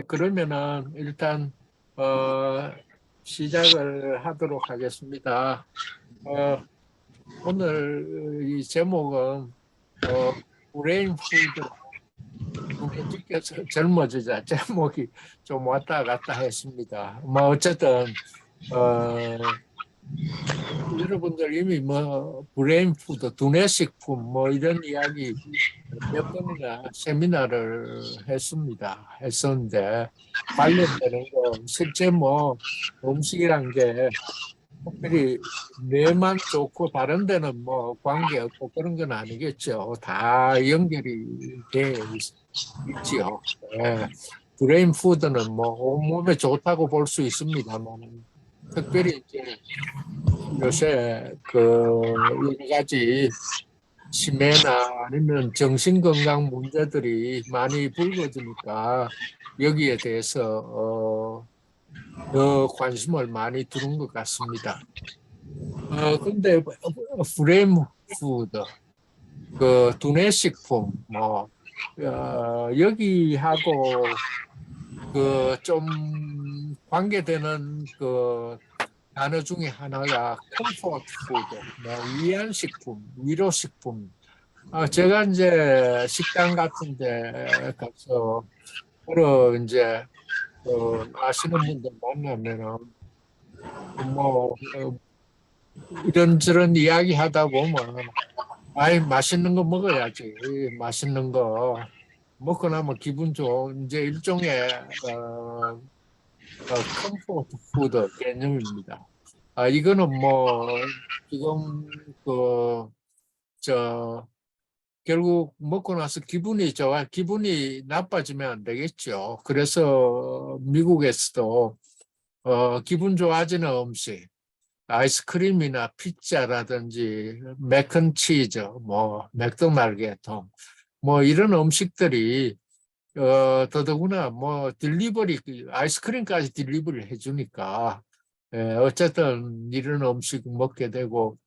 그러면은 일단 시작을 하도록 하겠습니다. 어, 오늘 이 제목은 브레인 푸드 눈에 띄어서 젊어지자 제목이 좀 왔다 갔다 했습니다. 뭐 어쨌든 어, 여러분들 이미 뭐 브레인 푸드, 두뇌 식품 뭐 이런 이야기 몇 번이나 세미나를 했었는데 관련되는 거 실제 뭐 음식이란 게 특별히 뇌만 좋고 다른 데는 뭐 관계없고 그런 건 아니겠죠. 다 연결이 돼 있지요. 예. 브레인 푸드는 뭐 온몸에 좋다고 볼 수 있습니다만 특별히 이제 요새 그 여러 가지 치매나 아니면 정신건강 문제들이 많이 불거지니까 여기에 대해서 더 관심을 많이 두는 것 같습니다. 근데 브레인 푸드, 그 두뇌식품, 뭐 여기하고 그 좀 관계되는 그 단어 중에 하나가 컴포트 푸드, 뭐 위안식품, 위로식품. 제가 이제 식당 같은 데 가서 그런 이제 아시는 분들 만나면은 뭐 이런저런 이야기 하다 보면 아이 맛있는 거 먹어야지. 맛있는 거 먹고 나면 기분 좋은 이제 일종의 컴포트 푸드 개념입니다. 이거는 뭐 지금 저 결국 먹고 나서 기분이 나빠지면 안 되겠죠. 그래서 미국에서도 기분 좋아지는 음식, 아이스크림이나 피자라든지 맥앤치즈, 뭐 맥도날드 계통, 뭐 이런 음식들이 더더구나 뭐 아이스크림까지 딜리버리 해주니까 어쨌든 이런 음식 먹게 되고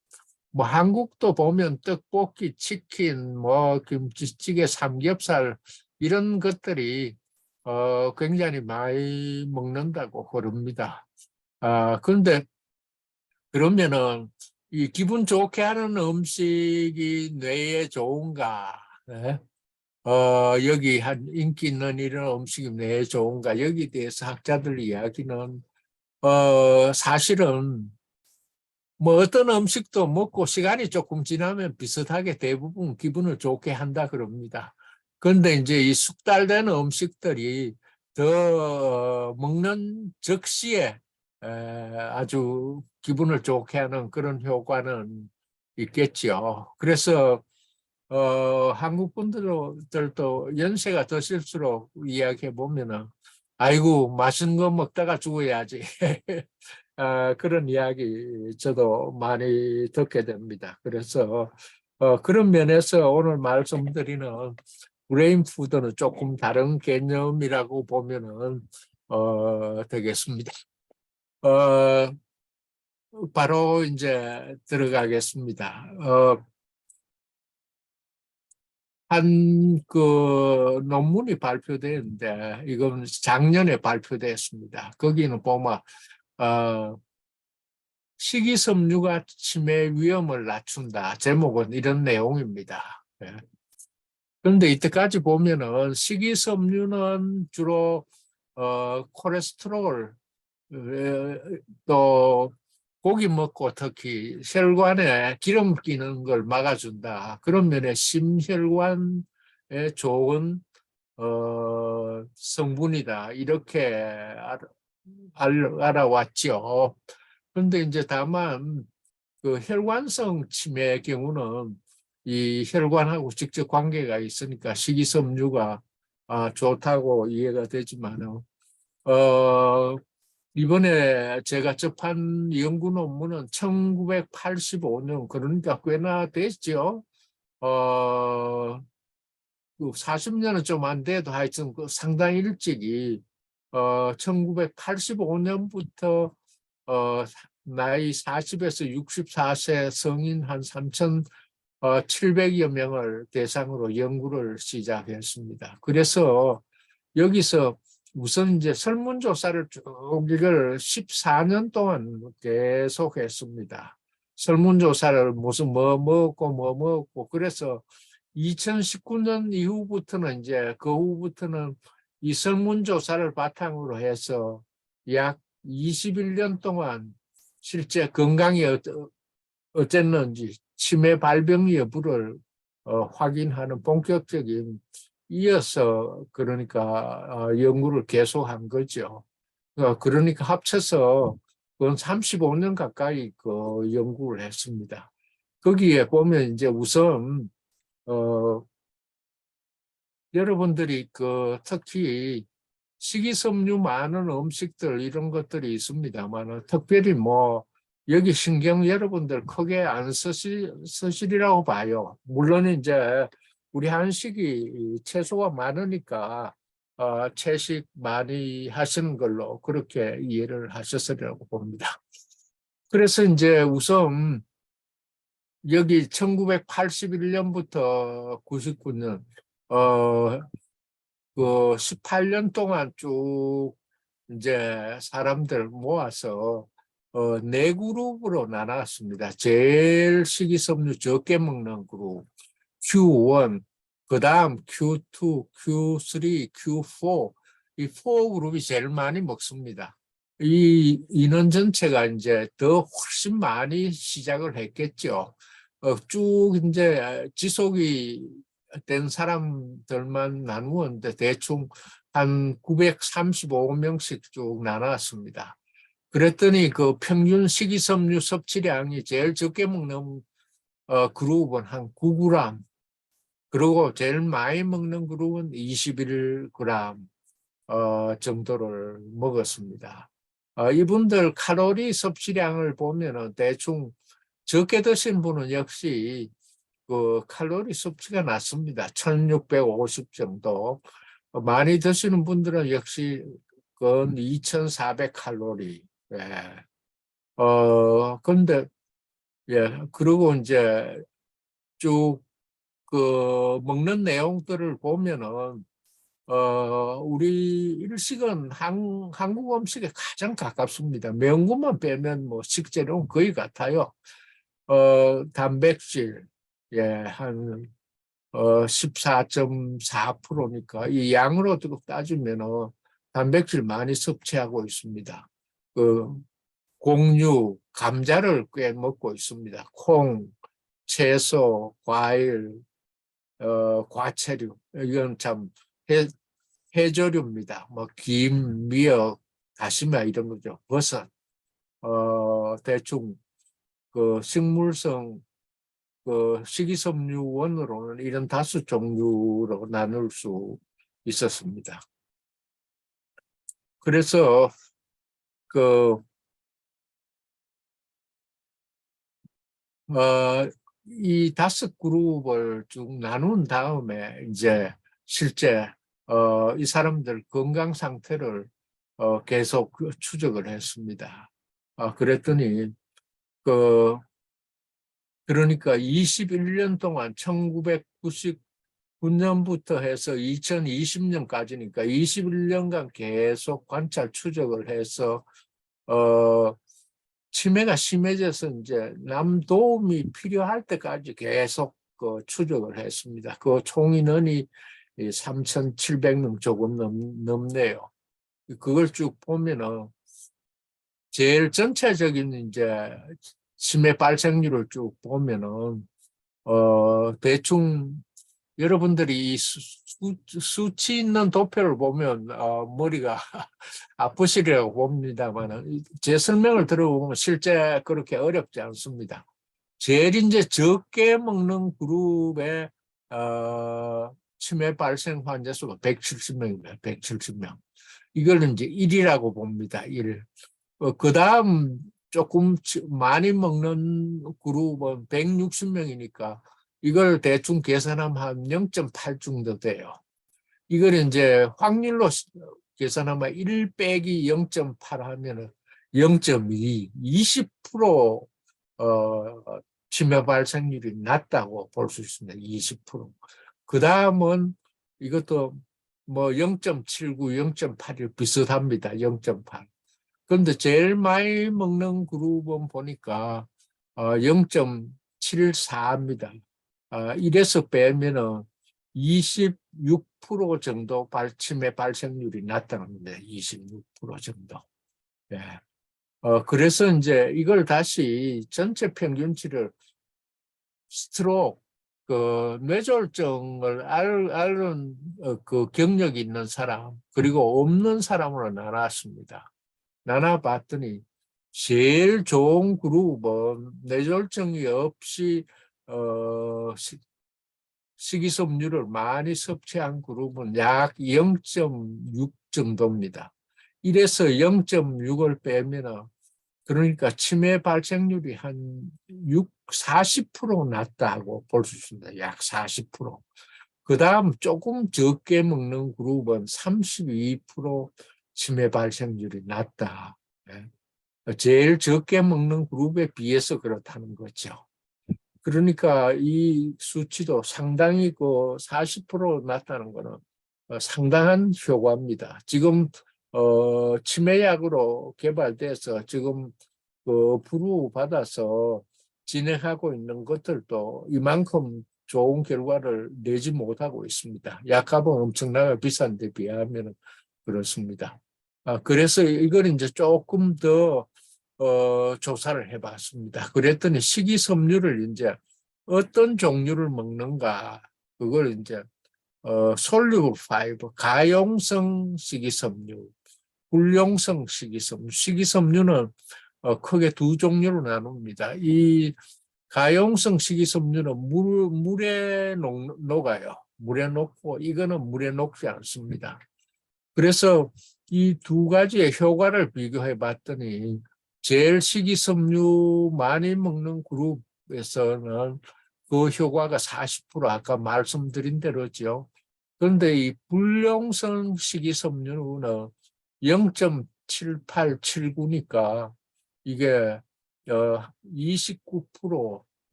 뭐 한국도 보면 떡볶이, 치킨, 뭐 김치찌개, 삼겹살 이런 것들이 굉장히 많이 먹는다고 그럽니다. 그런데 그러면은 이 기분 좋게 하는 음식이 뇌에 좋은가? 네? 여기 한 인기 있는 이런 음식이 뇌에 좋은가? 여기에 대해서 학자들 이야기는 사실은 뭐 어떤 음식도 먹고 시간이 조금 지나면 비슷하게 대부분 기분을 좋게 한다 그럽니다. 그런데 이제 이 숙달된 음식들이 더 먹는 즉시에 아주 기분을 좋게 하는 그런 효과는 있겠죠. 그래서 한국 분들도 연세가 드실수록 이야기해 보면은 아이고 맛있는 거 먹다가 죽어야지. 그런 이야기 저도 많이 듣게 됩니다. 그래서 그런 면에서 오늘 말씀드리는 브레인 푸드는 조금 다른 개념이라고 보면은 되겠습니다. 어, 바로 이제 들어가겠습니다. 한 그 논문이 발표되는데 이건 작년에 발표됐습니다. 거기는 보면 식이섬유가 치매 위험을 낮춘다. 제목은 이런 내용입니다. 예. 그런데 이때까지 보면은 식이섬유는 주로 콜레스테롤 또 고기 먹고 특히 혈관에 기름 끼는 걸 막아준다. 그런 면에 심혈관에 좋은 성분이다. 이렇게 알아왔죠. 그런데 이제 다만 그 혈관성 치매의 경우는 이 혈관하고 직접 관계가 있으니까 식이섬유가 좋다고 이해가 되지만은 이번에 제가 접한 연구 논문은 1985년 그러니까 꽤나 됐죠. 그 40년은 좀 안 돼도 하여튼 그 상당히 일찍이 1985년부터 나이 40에서 64세 성인 한 3,700여 명을 대상으로 연구를 시작했습니다. 그래서 여기서 우선 이제 설문조사를 쭉 이걸 14년 동안 계속 했습니다. 설문조사를 무슨 뭐 먹고 뭐 먹고 그래서 2019년 이후부터는 이제 그 후부터는 이 설문조사를 바탕으로 해서 약 21년 동안 실제 건강이 어쨌는지 치매 발병 여부를 확인하는 본격적인 이어서 그러니까 연구를 계속한 거죠. 그러니까 합쳐서 그건 35년 가까이 그 연구를 했습니다. 거기에 보면 이제 우선 여러분들이 그 특히 식이섬유 많은 음식들 이런 것들이 있습니다만 특별히 뭐 여기 신경 여러분들 크게 안 쓰시리라고 봐요. 물론 이제 우리 한식이 채소가 많으니까 채식 많이 하시는 걸로 그렇게 이해를 하셨으리라고 봅니다. 그래서 이제 우선 여기 1981년부터 99년 그 18년 동안 쭉 이제 사람들 모아서 네 그룹으로 나눴습니다. 제일 식이섬유 적게 먹는 그룹 Q1, 그 다음 Q2, Q3, Q4 이 4 그룹이 제일 많이 먹습니다. 이 인원 전체가 이제 더 훨씬 많이 시작을 했겠죠. 쭉 이제 지속이 된 사람들만 나누었는데 대충 한 935명씩 쭉 나눴습니다. 그랬더니 그 평균 식이섬유 섭취량이 제일 적게 먹는 그룹은 한 9g, 그리고 제일 많이 먹는 그룹은 21g 정도를 먹었습니다. 이분들 칼로리 섭취량을 보면은 대충 적게 드신 분은 역시 그 칼로리 섭취가 낮습니다. 1650 정도. 많이 드시는 분들은 역시 그 2400 칼로리. 예. 근데, 예. 그리고 이제 쭉 그 먹는 내용들을 보면은, 우리 일식은 한국 음식에 가장 가깝습니다. 매운 것만 빼면 뭐 식재료는 거의 같아요. 단백질, 예, 한 14.4%니까 이 양으로 따지면 단백질 많이 섭취하고 있습니다. 그 곡류, 감자를 꽤 먹고 있습니다. 콩, 채소, 과일, 과채류 이건 참 해조류입니다. 뭐 김, 미역, 다시마 이런 거죠. 버섯, 대충 그 식물성 그 식이섬유원으로는 이런 5종류로 나눌 수 있었습니다. 그래서 그 이 5그룹을 쭉 나눈 다음에 이제 실제 이 사람들 건강 상태를 계속 추적을 했습니다. 그랬더니 그러니까 21년 동안 1999년부터 해서 2020년까지니까 21년간 계속 관찰 추적을 해서 치매가 심해져서 이제 남 도움이 필요할 때까지 계속 그 추적을 했습니다. 그 총 인원이 3,700명 조금 넘네요. 그걸 쭉 보면은 제일 전체적인 이제 치매 발생률을 쭉 보면은 대충 여러분들이 이 수치 있는 도표를 보면 머리가 아프시리라고 봅니다만 제 설명을 들어보면 실제 그렇게 어렵지 않습니다. 제일 이제 적게 먹는 그룹의 치매 발생 환자 수가 170명입니다. 170명. 이걸 이제 1이라고 봅니다. 1. 그 다음 조금 많이 먹는 그룹은 160명이니까 이걸 대충 계산하면 한 0.8 정도 돼요. 이걸 이제 확률로 계산하면 1 빼기 0.8 하면은 0.2, 20% 치매 발생률이 낮다고 볼 수 있습니다. 20%. 그 다음은 이것도 뭐 0.79, 0.81 비슷합니다. 0.8. 그런데 제일 많이 먹는 그룹은 보니까 0.74입니다. 이래서 빼면은 26% 정도 치매 발생률이 나타납니다. 26% 정도. 예. 그래서 이제 이걸 다시 전체 평균치를 스트로크, 그 뇌졸중을 앓은 그 경력이 있는 사람, 그리고 없는 사람으로 나눴습니다. 나눠봤더니 제일 좋은 그룹은 뇌졸중이 없이 식이섬유를 많이 섭취한 그룹은 약 0.6 정도입니다. 이래서 0.6을 빼면 그러니까 치매 발생률이 한 40% 낮다고 볼 수 있습니다. 약 40%. 그 다음 조금 적게 먹는 그룹은 32% 치매 발생률이 낮다. 제일 적게 먹는 그룹에 비해서 그렇다는 거죠. 그러니까 이 수치도 상당히 그 40% 낮다는 거는 상당한 효과입니다. 지금 치매약으로 개발돼서 지금 그 부루 받아서 진행하고 있는 것들도 이만큼 좋은 결과를 내지 못하고 있습니다. 약값은 엄청나게 비싼데 비하면 그렇습니다. 그래서 이걸 이제 조금 더 조사를 해봤습니다. 그랬더니 식이섬유를 이제 어떤 종류를 먹는가, 그걸 이제 솔루블 파이버, 가용성 식이섬유, 불용성 식이섬유. 식이섬유는 크게 두 종류로 나눕니다. 이 가용성 식이섬유는 물에 녹아요. 물에 녹고 이거는 물에 녹지 않습니다. 그래서 이 두 가지의 효과를 비교해 봤더니 제일 식이섬유 많이 먹는 그룹에서는 그 효과가 40%, 아까 말씀드린 대로죠. 그런데 이 불용성 식이섬유는 0.7879니까 이게 29%,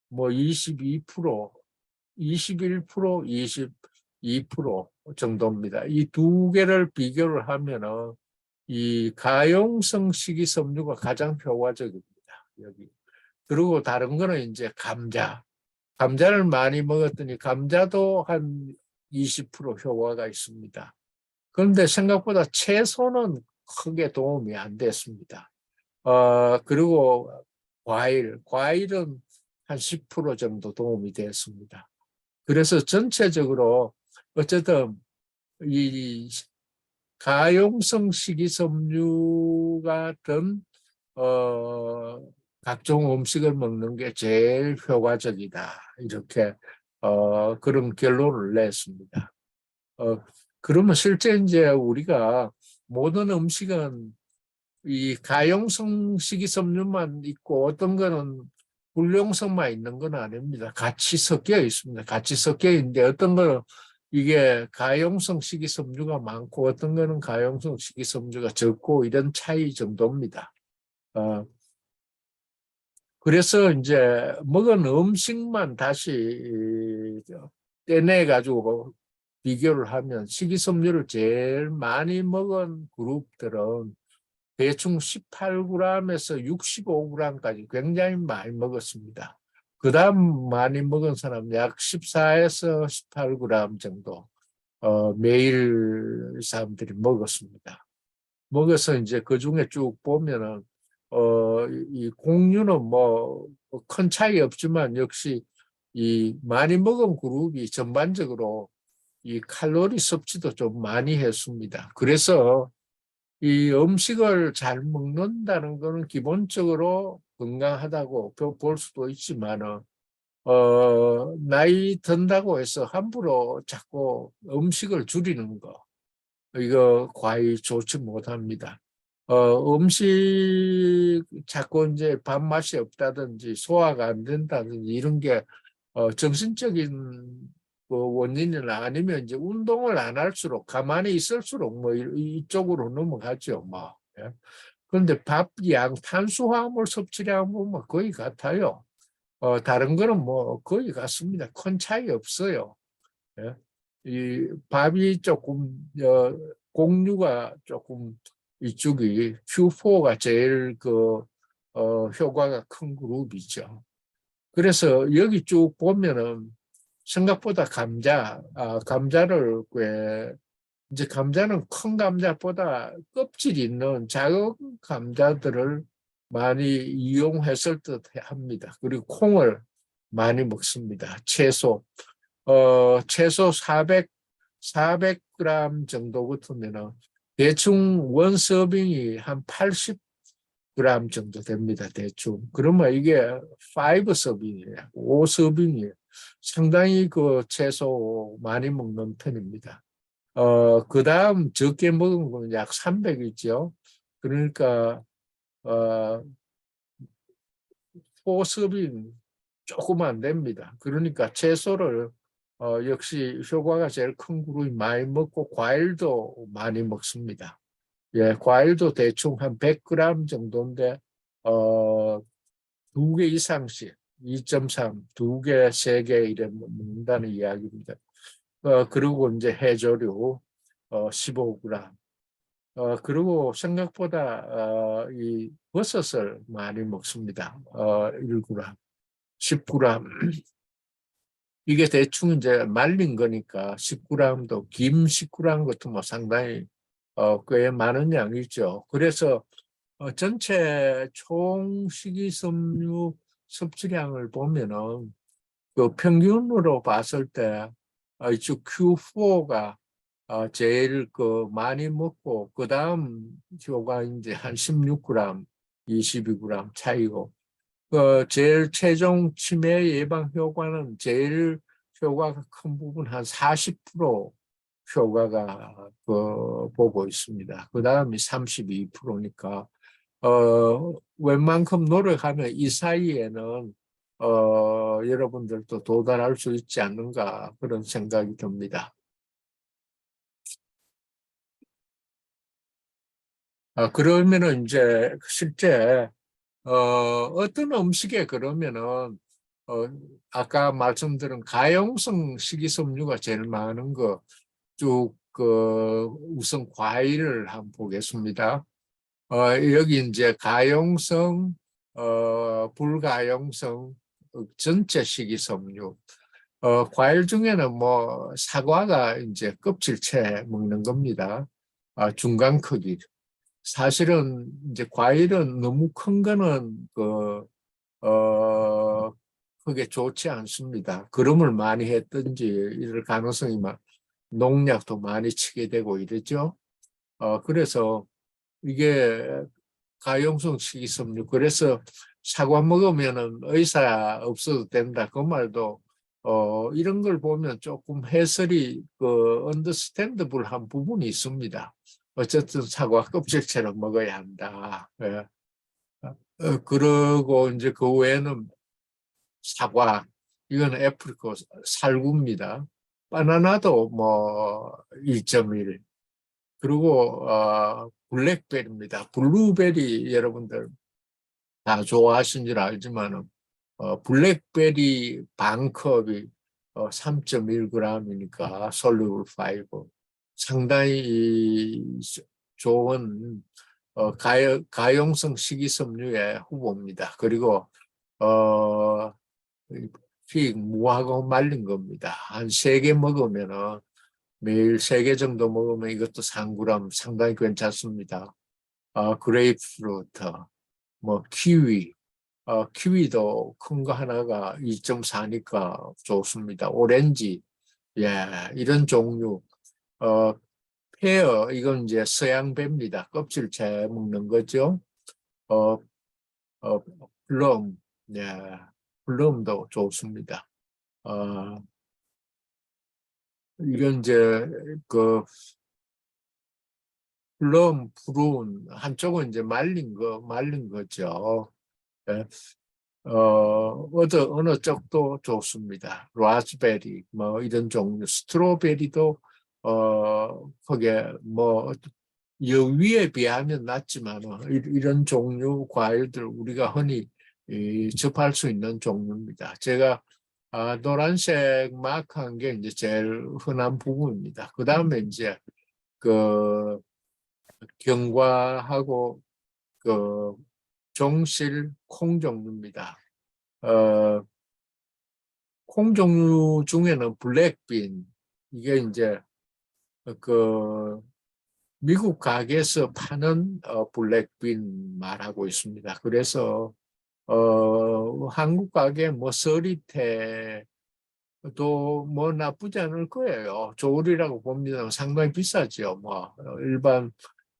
뭐 22%, 21%, 22% 정도입니다. 이 두 개를 비교를 하면은 이 가용성 식이섬유가 가장 효과적입니다. 여기. 그리고 다른 거는 이제 감자. 감자를 많이 먹었더니 감자도 한 20% 효과가 있습니다. 그런데 생각보다 채소는 크게 도움이 안 됐습니다. 그리고 과일은 한 10% 정도 도움이 됐습니다. 그래서 전체적으로 어쨌든 이 가용성 식이섬유가 든 각종 음식을 먹는 게 제일 효과적이다. 이렇게 그런 결론을 냈습니다. 그러면 실제 이제 우리가 모든 음식은 이 가용성 식이섬유만 있고 어떤 거는 불용성만 있는 건 아닙니다. 같이 섞여 있습니다. 같이 섞여 있는데 어떤 거는 이게 가용성 식이섬유가 많고 어떤 거는 가용성 식이섬유가 적고 이런 차이 정도입니다. 그래서 이제 먹은 음식만 다시 떼내 가지고 비교를 하면 식이섬유를 제일 많이 먹은 그룹들은 대충 18g에서 65g까지 굉장히 많이 먹었습니다. 그 다음 많이 먹은 사람 약 14에서 18g 정도 매일 사람들이 먹었습니다. 먹어서 이제 그 중에 쭉 보면은 이 공유는 뭐 큰 차이 없지만 역시 이 많이 먹은 그룹이 전반적으로 이 칼로리 섭취도 좀 많이 했습니다. 그래서 이 음식을 잘 먹는다는 것은 기본적으로 건강하다고 볼 수도 있지만은 나이 든다고 해서 함부로 자꾸 음식을 줄이는 거 이거 과히 좋지 못합니다. 음식 자꾸 이제 밥맛이 없다든지 소화가 안 된다든지 이런 게 정신적인 그 원인은 아니면 이제 운동을 안 할수록 가만히 있을수록 뭐 이쪽으로 넘어가죠 뭐. 예. 그런데 밥 양, 탄수화물 섭취량 보면 거의 같아요. 다른 거는 뭐 거의 같습니다. 큰 차이 없어요. 예? 이 밥이 조금 곡류가 조금 이쪽이 Q4가 제일 효과가 큰 그룹이죠. 그래서 여기 쭉 보면은 생각보다 감자를 꽤 이제 감자는 큰 감자보다 껍질 있는 작은 감자들을 많이 이용했을 듯 합니다. 그리고 콩을 많이 먹습니다. 채소 400g 정도 같으면은 대충 원 서빙이 한 80g 정도 됩니다. 대충. 그러면 이게 5 서빙이에요. 5 서빙이에요. 상당히 그 채소 많이 먹는 편입니다. 그 다음 적게 먹은 건 약 300이죠. 그러니까, 어, 포섭이 조금 안 됩니다. 그러니까 채소를, 역시 효과가 제일 큰 그룹이 많이 먹고, 과일도 많이 먹습니다. 예, 과일도 대충 한 100g 정도인데, 어, 2개 이상씩, 2.3, 2개, 3개 이래 먹는다는 이야기입니다. 그리고 이제 해조류, 15g. 그리고 생각보다 이 버섯을 많이 먹습니다. 1g, 10g. 이게 대충 이제 말린 거니까 10g도 김 10g 같은 뭐 상당히 꽤 많은 양이죠. 그래서 전체 총 식이섬유 섭취량을 보면은 그 평균으로 봤을 때 이쪽 Q4가 제일 많이 먹고 그 다음 효가 이제 한 16g, 22g 차이고 제일 최종 치매 예방 효과는 제일 효과가 큰 부분 한 40% 효과가 보고 있습니다. 그 다음이 32%니까 웬만큼 노력하면 이 사이에는 여러분들도 도달할 수 있지 않는가 그런 생각이 듭니다. 그러면은 이제 실제 어떤 음식에 그러면은 어, 아까 말씀드린 가용성 식이섬유가 제일 많은 거 쭉 우선 과일을 한번 보겠습니다. 여기 이제 가용성, 불가용성 전체 식이섬유. 과일 중에는 뭐 사과가 이제 껍질째 먹는 겁니다. 중간 크기. 사실은 이제 과일은 너무 큰 거는 그게 좋지 않습니다. 거름을 많이 했든지 이럴 가능성이 농약도 많이 치게 되고 이러죠. 그래서 이게 가용성 식이섬유. 그래서 사과 먹으면은 의사 없어도 된다. 그 말도 이런 걸 보면 조금 해설이 언더스탠더블한 부분이 있습니다. 어쨌든 사과 껍질채로 먹어야 한다. 예. 그러고 이제 그 외에는 사과, 이건 애프리코 살구입니다. 바나나도 뭐 1.1. 그리고 블랙베리입니다. 블루베리 여러분들 다 좋아하신 줄 알지만은 블랙베리 반 컵이 3.1g이니까 솔루블 파이버 상당히 좋은 가용성 식이섬유의 후보입니다. 그리고 어, 무하고 말린 겁니다. 한 3개 먹으면은 매일 3개 정도 먹으면 이것도 3g 상당히 괜찮습니다. 그레이프루트, 뭐 키위도 큰 거 하나가 2.4니까 좋습니다. 오렌지, 예, 이런 종류. 어, 페어, 이건 이제 서양배입니다. 껍질째 먹는 거죠. 어, 어, 플럼, 예, 플럼도 좋습니다. 어, 이건 이제 플럼, 푸른, 한쪽은 이제 말린 거죠. 예. 어느 쪽도 좋습니다. 라즈베리, 뭐, 이런 종류. 스트로베리도, 그게 뭐, 여위에 비하면 낫지만, 이런 종류 과일들 우리가 흔히 접할 수 있는 종류입니다. 제가 노란색 마크한 게 이제 제일 흔한 부분입니다. 그 다음에 이제 그 경과하고 그 종실 콩 종류입니다. 어, 콩 종류 중에는 블랙빈, 이게 이제 그 미국 가게에서 파는 블랙빈 말하고 있습니다. 그래서 한국 가게 뭐 서리태도 뭐 나쁘지 않을 거예요. 좋으리라고 봅니다. 상당히 비싸죠. 뭐 일반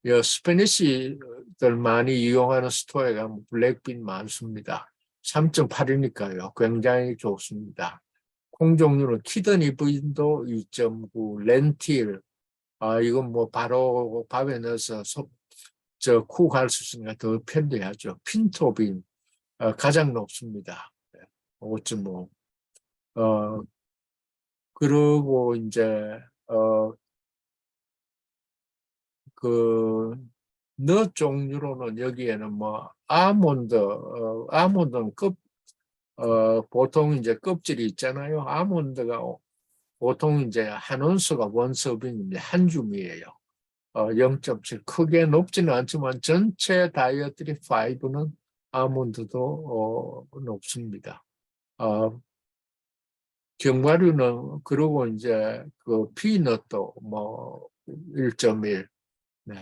스페니시들 많이 이용하는 스토어에 가면 블랙빈 많습니다. 3.8이니까요. 굉장히 좋습니다. 콩 종류는 키드니 빈도 2.9, 렌틸, 이건 뭐 바로 밥에 넣어서 쿡 할 수 있으니까 더 편리하죠. 핀토빈, 가장 높습니다. 5.5. 그리고 이제, 그, 넛 종류로는 여기에는 뭐, 아몬드는 보통 이제 껍질이 있잖아요. 아몬드가 보통 이제 한 온스가 원 서빙입니다. 한 줌이에요. 0.7. 크게 높지는 않지만 전체 다이어트리 5는 아몬드도 높습니다. 견과류는 그리고 이제 그 피넛도 뭐 1.1. 네.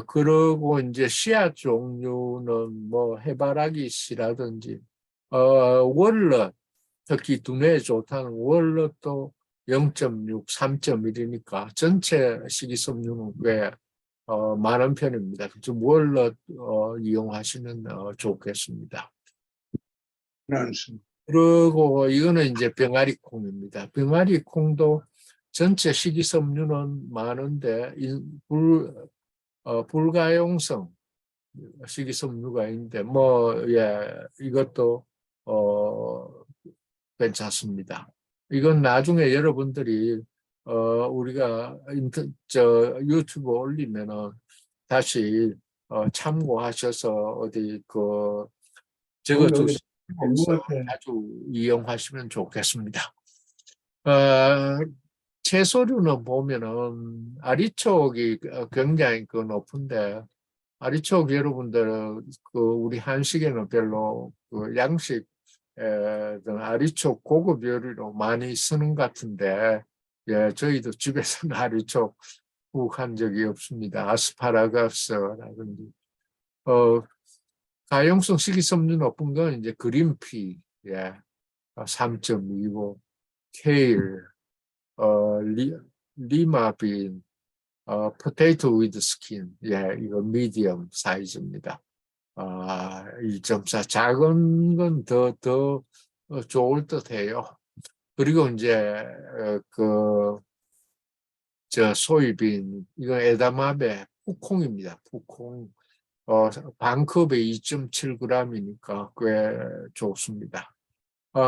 그리고 이제 씨앗 종류는 뭐 해바라기 씨라든지 월넛, 특히 두뇌에 좋다는 월넛도 0.6, 3.1이니까 전체 식이섬유는 꽤 많은 편입니다. 좀 월넛 이용하시면 좋겠습니다. 그리고 이거는 이제 병아리 콩입니다. 병아리 콩도 전체 식이섬유는 많은데 불가용성 식이섬유가 있는데 이것도 어, 괜찮습니다. 이건 나중에 여러분들이 우리가 유튜브 올리면은 다시 참고하셔서 어디 적어 주시면서 자주 이용하시면 좋겠습니다. 채소류는 보면은 아리촉이 굉장히 높은데 아리촉 여러분들 우리 한식에는 별로 양식 아리촉 고급 요리로 많이 쓰는 것 같은데 저희도 집에서는 아리촉 국 한 적이 없습니다. 아스파라거스라든지 가용성 식이섬유 높은 건 이제 그린피 3.25, 케일, 리마빈, 포테이토 위드 스킨, 이거 미디엄 사이즈입니다. 1.4, 작은 건 더 좋을 듯 해요. 그리고 이제, 소이빈, 이거 에다마베 푸콩입니다. 푸콩. 반컵에 2.7g이니까 꽤 좋습니다.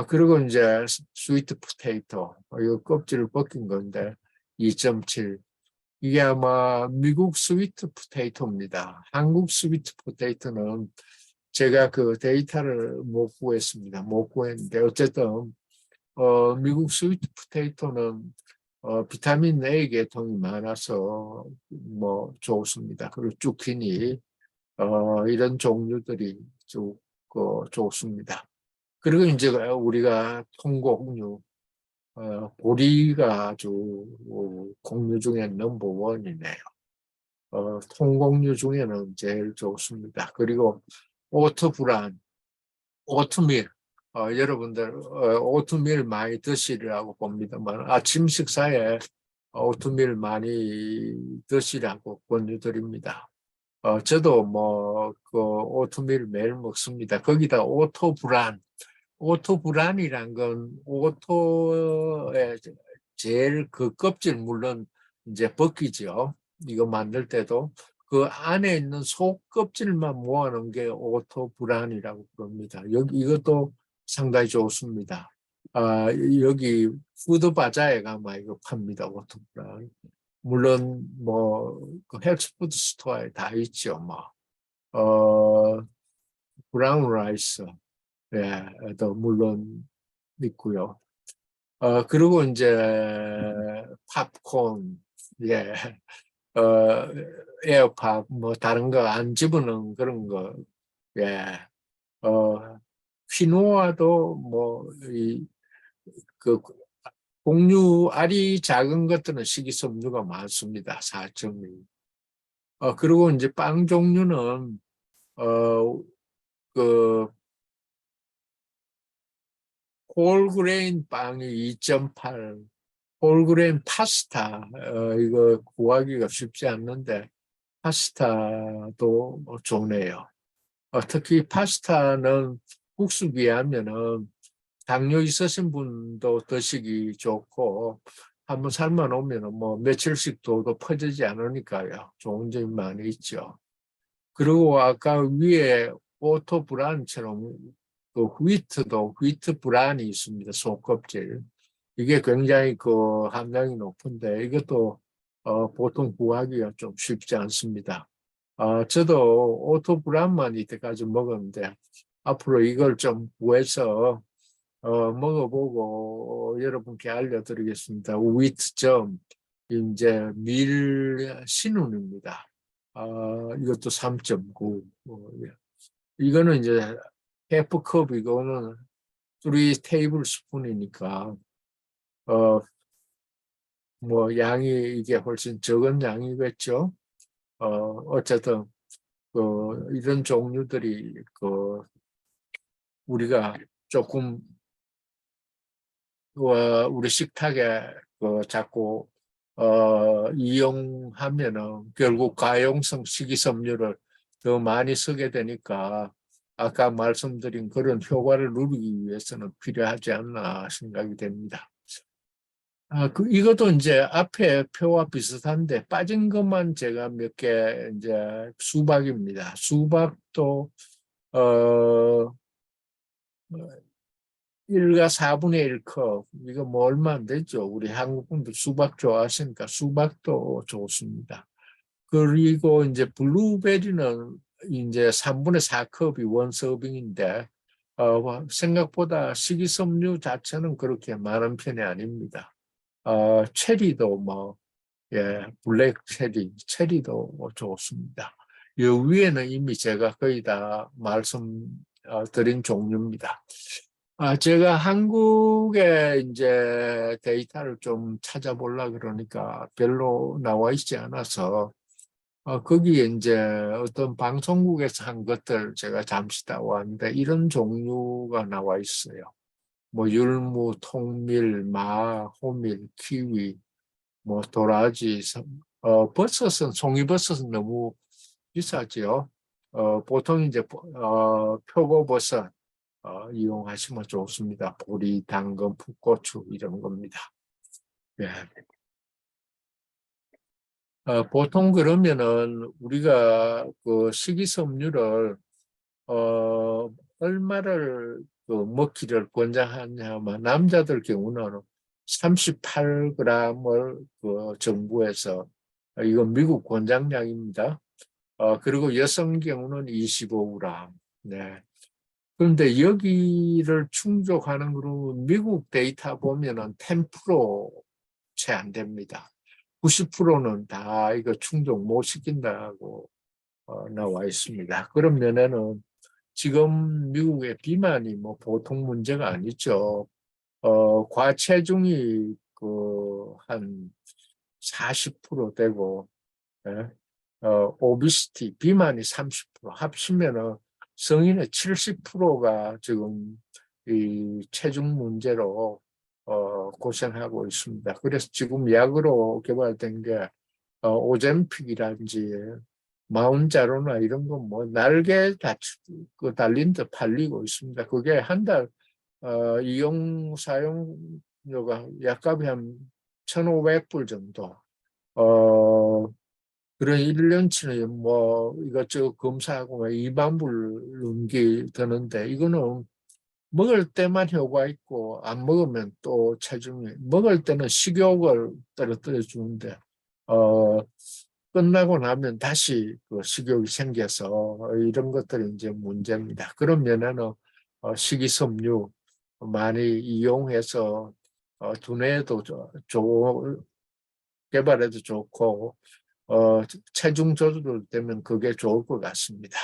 그리고 이제 스위트 포테이토, 이거 껍질을 벗긴 건데 2.7. 이게 아마 미국 스위트 포테이토입니다. 한국 스위트 포테이토는 제가 그 데이터를 못 구했습니다. 못 구했는데 어쨌든 미국 스위트 포테이토는 비타민 A 계통이 많아서 뭐 좋습니다. 그리고 zucchini 이런 종류들이 좋습니다. 그리고 이제 우리가 통곡류, 보리가 아주 곡류 중에 넘버원이네요. 통곡류 중에는 제일 좋습니다. 그리고 오트브란, 오트밀, 여러분들 오트밀 많이 드시라고 봅니다만 아침 식사에 오트밀 많이 드시라고 권유드립니다. 저도 오트밀 매일 먹습니다. 거기다 오토브란이란 건 오토의 제일 그 껍질 물론 이제 벗기죠. 이거 만들 때도 그 안에 있는 속 껍질만 모아놓은 게 오토브란이라고 부릅니다. 이것도 상당히 좋습니다. 여기 푸드바자에 가면 이거 팝니다. 오토브란. 물론 그 헬스푸드 스토어에 다 있죠. 브라운 라이스, 또 물론 있고요. 그리고 이제 팝콘, 예, 어, 에어팟, 뭐 다른 거 안 집어넣은 그런 거, 예, 퀴노아도 뭐, 그 곡류 알이 작은 것들은 식이섬유가 많습니다. 4.1. 그리고 이제 빵 종류는 어, 그 홀그레인 빵이 2.8, 홀그레인 파스타 이거 구하기가 쉽지 않는데 파스타도 좋네요. 특히 파스타는 국수 비하면은 당뇨 있으신 분도 드시기 좋고 한번 삶아 놓으면 뭐 며칠씩 둬도 퍼지지 않으니까요. 좋은 점이 많이 있죠. 그리고 아까 위에 오토 브란처럼 그 휘트 브란이 있습니다. 소껍질. 이게 굉장히 그 함량이 높은데 이것도 보통 구하기가 좀 쉽지 않습니다. 저도 오토 브란만 이때까지 먹었는데 앞으로 이걸 좀 구해서 먹어보고 여러분께 알려드리겠습니다. 휘트점 이제 밀 신운입니다. 이것도 3.9. 예. 이거는 이제 해프컵 이거는 3 테이블 스푼이니까 뭐 양이 이게 훨씬 적은 양이겠죠. 어쨌든 이런 종류들이 우리가 조금 우리 식탁에 자꾸 이용하면은 결국 가용성 식이섬유를 더 많이 쓰게 되니까 아까 말씀드린 그런 효과를 누리기 위해서는 필요하지 않나 생각이 됩니다. 이것도 이제 앞에 표와 비슷한데 빠진 것만 제가 몇 개 이제 수박입니다. 수박도 어 1과 4분의 1컵, 이거 뭐 얼마 안 되죠. 우리 한국 분들 수박 좋아하시니까 수박도 좋습니다. 그리고 이제 블루베리는 이제 3분의 4컵이 원 서빙인데, 생각보다 식이섬유 자체는 그렇게 많은 편이 아닙니다. 체리도 뭐, 예, 블랙 체리도 뭐 좋습니다. 이 위에는 이미 제가 거의 다 말씀드린 종류입니다. 제가 한국에 이제 데이터를 좀 찾아보려 그러니까 별로 나와 있지 않아서, 거기에 이제 어떤 방송국에서 한 것들 제가 잠시 따왔는데 이런 종류가 나와 있어요. 뭐 율무, 통밀, 마, 호밀, 키위, 뭐 도라지, 버섯은, 송이버섯은 너무 비싸지요. 보통 이제 표고버섯, 이용하시면 좋습니다. 보리, 당근, 풋고추 이런 겁니다. 예. 보통 그러면은 우리가 그 식이섬유를 얼마를 먹기를 권장하냐면 남자들 경우는 38g을 정부에서 이건 미국 권장량입니다. 그리고 여성 경우는 25g. 네. 그런데 여기를 충족하는 그러면 미국 데이터 보면은 10%채 안 됩니다. 90%는 다 이거 충족 못 시킨다고 나와 있습니다. 그런 면에는 지금 미국의 비만이 뭐 보통 문제가 아니죠. 과체중이 한 40% 되고, 예? 오비시티, 비만이 30% 합치면은 성인의 70%가 지금 이 체중 문제로 고생하고 있습니다. 그래서 지금 약으로 개발된 게 오젬픽이라든지 마운자로나 이런 거 뭐 날개 달린 듯 팔리고 있습니다. 그게 한 달 이용 사용료가 약값이 한 1,500불 정도. 그런 1년치는 뭐 이것저것 검사하고 2만 불 넘게 드는데 이거는 먹을 때만 효과 있고 안 먹으면 또 체중이 먹을 때는 식욕을 떨어뜨려 주는데 어 끝나고 나면 다시 그 식욕이 생겨서 이런 것들이 이제 문제입니다. 그런 면에는 식이섬유 많이 이용해서 두뇌에도 개발에도 좋고 체중 조절되면 그게 좋을 것 같습니다.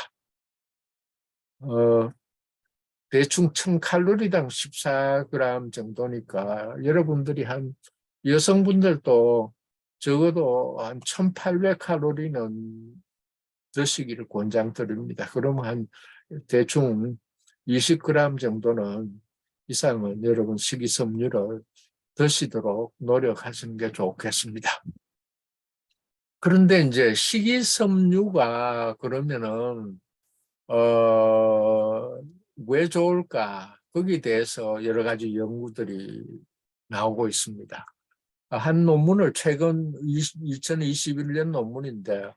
대충 1000칼로리당 14g 정도니까 여러분들이 여성분들도 적어도 한 1800칼로리는 드시기를 권장드립니다. 그러면 대충 20g 정도는 이상은 여러분 식이섬유를 드시도록 노력하시는 게 좋겠습니다. 그런데 이제 식이섬유가 그러면은 왜 좋을까? 거기에 대해서 여러 가지 연구들이 나오고 있습니다. 한 논문을 최근 2021년 논문인데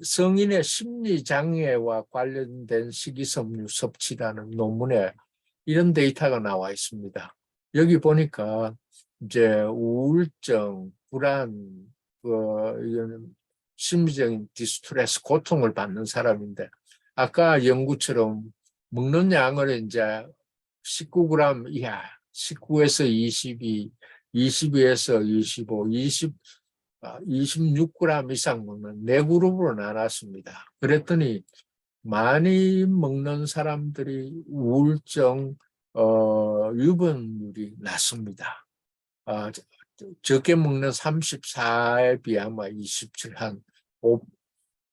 성인의 심리장애와 관련된 식이섬유 섭취라는 논문에 이런 데이터가 나와 있습니다. 여기 보니까 이제 우울증, 불안, 이거는 심리적인 디스트레스, 고통을 받는 사람인데 아까 연구처럼 먹는 양을 이제 19g 이하, 19에서 22, 22에서 25, 26g 이상 먹는 네 그룹으로 나눴습니다. 그랬더니 많이 먹는 사람들이 우울증 유병률이 낮습니다. 적게 먹는 34에 비하면 27, 한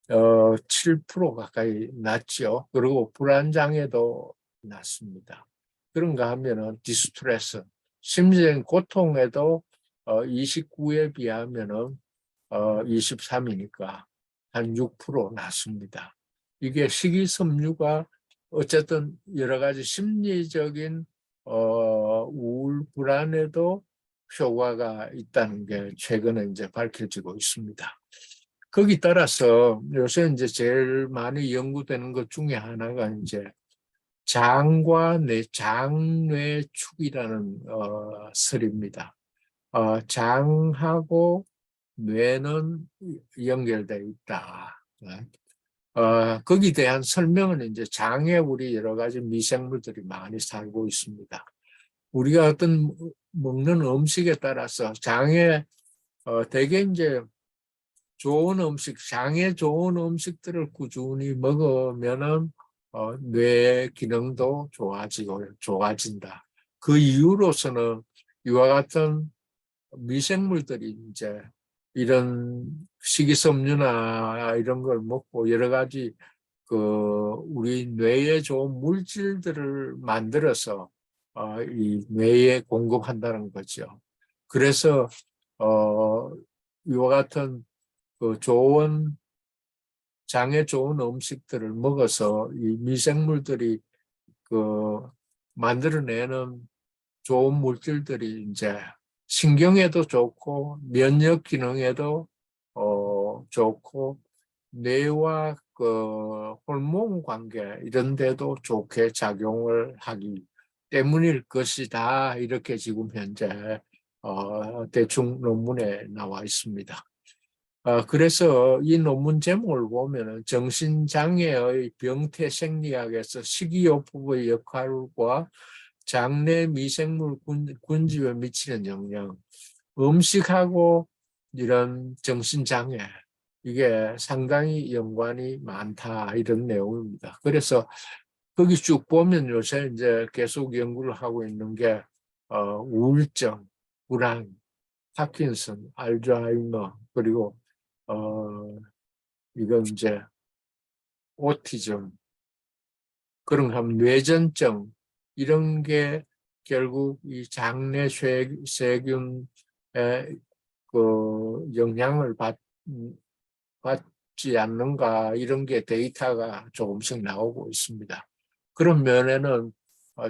7% 가까이 낮죠. 그리고 불안장애도 낮습니다. 그런가 하면은 디스트레스, 심리적인 고통에도 29에 비하면은 23이니까 한 6% 낮습니다. 이게 식이섬유가 어쨌든 여러 가지 심리적인 우울, 불안에도 효과가 있다는 게 최근에 이제 밝혀지고 있습니다. 거기 따라서 요새 이제 제일 많이 연구되는 것 중에 하나가 이제 장과 장뇌축이라는 설입니다. 장하고 뇌는 연결되어 있다. 거기에 대한 설명은 이제 장에 우리 여러 가지 미생물들이 많이 살고 있습니다. 우리가 어떤 먹는 음식에 따라서 장에 대개 이제 좋은 음식, 장에 좋은 음식들을 꾸준히 먹으면은 뇌 기능도 좋아진다. 그 이유로서는 이와 같은 미생물들이 이제 이런 식이섬유나 이런 걸 먹고 여러 가지 그 우리 뇌에 좋은 물질들을 만들어서 이 뇌에 공급한다는 거죠. 그래서 이와 같은 그 장에 좋은 음식들을 먹어서 이 미생물들이 그 만들어내는 좋은 물질들이 이제 신경에도 좋고 면역 기능에도 좋고 뇌와 그 호르몬 관계 이런 데도 좋게 작용을 하기 때문일 것이다. 이렇게 지금 현재 대충 논문에 나와 있습니다. 그래서 이 논문 제목을 보면 정신장애의 병태 생리학에서 식이요법의 역할과 장내 미생물 군집에 미치는 영향, 음식하고 이런 정신장애, 이게 상당히 연관이 많다, 이런 내용입니다. 그래서 거기 쭉 보면 요새 이제 계속 연구를 하고 있는 게, 우울증, 불안, 파킨슨, 알츠하이머, 그리고, 이건 이제 오티즘, 그런 거 하면 뇌전증, 이런 게 결국 이 장내 세균의 그 영향을 받지 않는가, 이런 게 데이터가 조금씩 나오고 있습니다. 그런 면에는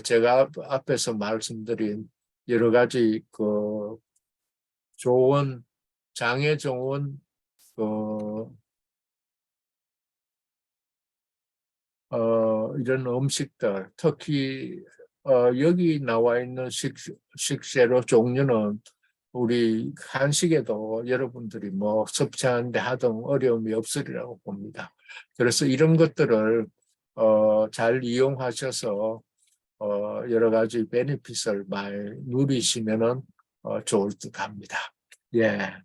제가 앞에서 말씀드린 여러 가지 그 장에 좋은 이런 음식들, 특히 여기 나와 있는 식재료 종류는 우리 한식에도 여러분들이 뭐 섭취하는데 하등 어려움이 없으리라고 봅니다. 그래서 이런 것들을 잘 이용하셔서 여러 가지 베네핏을 많이 누리시면은 좋을 듯 합니다. 예.